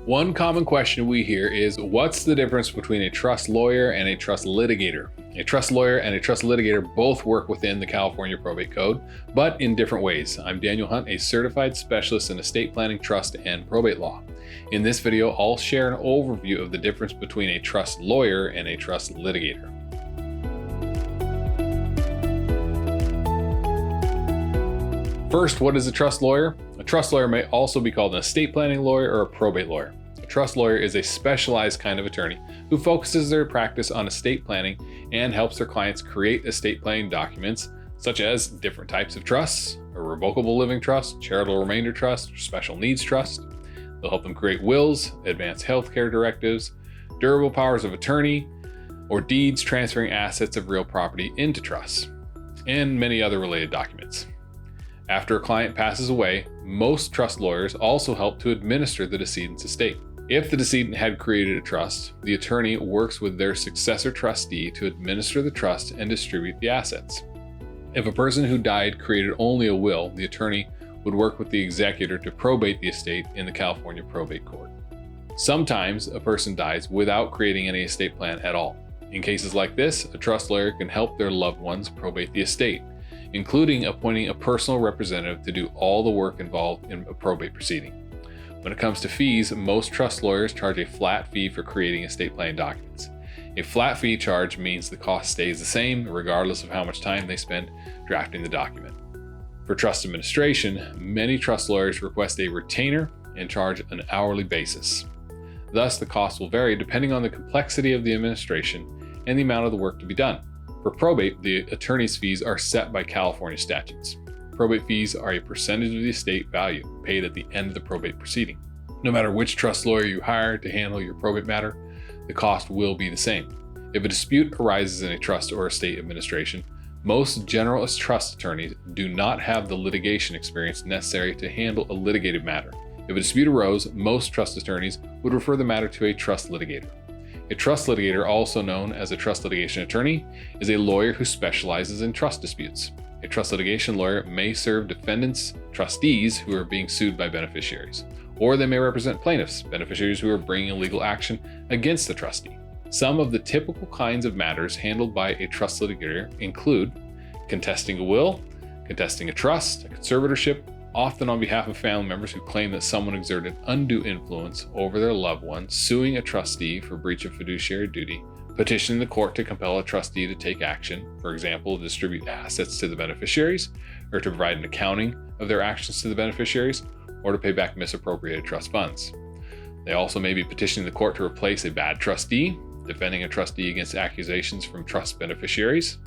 One common question we hear is, what's the difference between a trust lawyer and a trust litigator? A trust lawyer and a trust litigator both work within the California Probate Code, but in different ways. I'm Daniel Hunt, a certified specialist in estate planning, trust, and probate law. In this video, I'll share an overview of the difference between a trust lawyer and a trust litigator. First, what is a trust lawyer? A trust lawyer may also be called an estate planning lawyer or a probate lawyer. A trust lawyer is a specialized kind of attorney who focuses their practice on estate planning and helps their clients create estate planning documents such as different types of trusts, a revocable living trust, charitable remainder trust, or special needs trust. They'll help them create wills, advance healthcare directives, durable powers of attorney, or deeds transferring assets of real property into trusts, and many other related documents. After a client passes away, most trust lawyers also help to administer the decedent's estate. If the decedent had created a trust, the attorney works with their successor trustee to administer the trust and distribute the assets. If a person who died created only a will, the attorney would work with the executor to probate the estate in the California Probate Code. Sometimes a person dies without creating any estate plan at all. In cases like this, a trust lawyer can help their loved ones probate the estate, including appointing a personal representative to do all the work involved in a probate proceeding. When it comes to fees, most trust lawyers charge a flat fee for creating estate planning documents. A flat fee charge means the cost stays the same regardless of how much time they spend drafting the document. For trust administration, many trust lawyers request a retainer and charge an hourly basis. Thus, the cost will vary depending on the complexity of the administration and the amount of the work to be done. For probate, the attorney's fees are set by California statutes. Probate fees are a percentage of the estate value paid at the end of the probate proceeding. No matter which trust lawyer you hire to handle your probate matter, the cost will be the same. If a dispute arises in a trust or estate administration, most generalist trust attorneys do not have the litigation experience necessary to handle a litigated matter. If a dispute arose, most trust attorneys would refer the matter to a trust litigator. A trust litigator, also known as a trust litigation attorney, is a lawyer who specializes in trust disputes. A trust litigation lawyer may serve defendants, trustees who are being sued by beneficiaries, or they may represent plaintiffs, beneficiaries who are bringing a legal action against the trustee. Some of the typical kinds of matters handled by a trust litigator include contesting a will, contesting a trust, a conservatorship, often on behalf of family members who claim that someone exerted undue influence over their loved one, suing a trustee for breach of fiduciary duty, petitioning the court to compel a trustee to take action, for example, to distribute assets to the beneficiaries, or to provide an accounting of their actions to the beneficiaries, or to pay back misappropriated trust funds. They also may be petitioning the court to replace a bad trustee, defending a trustee against accusations from trust beneficiaries.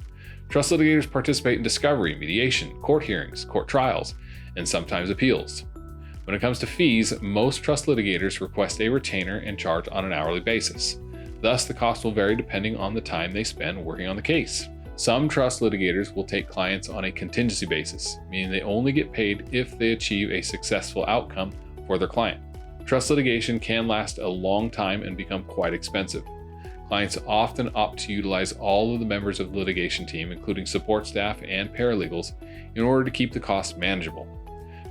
Trust litigators participate in discovery, mediation, court hearings, court trials, and sometimes appeals. When it comes to fees, most trust litigators request a retainer and charge on an hourly basis. Thus, the cost will vary depending on the time they spend working on the case. Some trust litigators will take clients on a contingency basis, meaning they only get paid if they achieve a successful outcome for their client. Trust litigation can last a long time and become quite expensive. Clients often opt to utilize all of the members of the litigation team, including support staff and paralegals, in order to keep the costs manageable.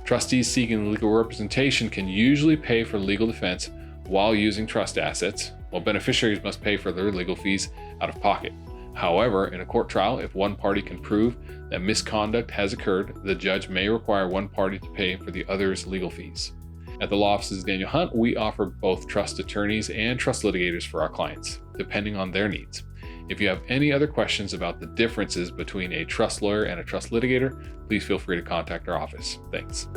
Trustees seeking legal representation can usually pay for legal defense while using trust assets, while beneficiaries must pay for their legal fees out of pocket. However, in a court trial, if one party can prove that misconduct has occurred, the judge may require one party to pay for the other's legal fees. At the law offices of Daniel Hunt, we offer both trust attorneys and trust litigators for our clients, depending on their needs. If you have any other questions about the differences between a trust lawyer and a trust litigator, please feel free to contact our office. Thanks.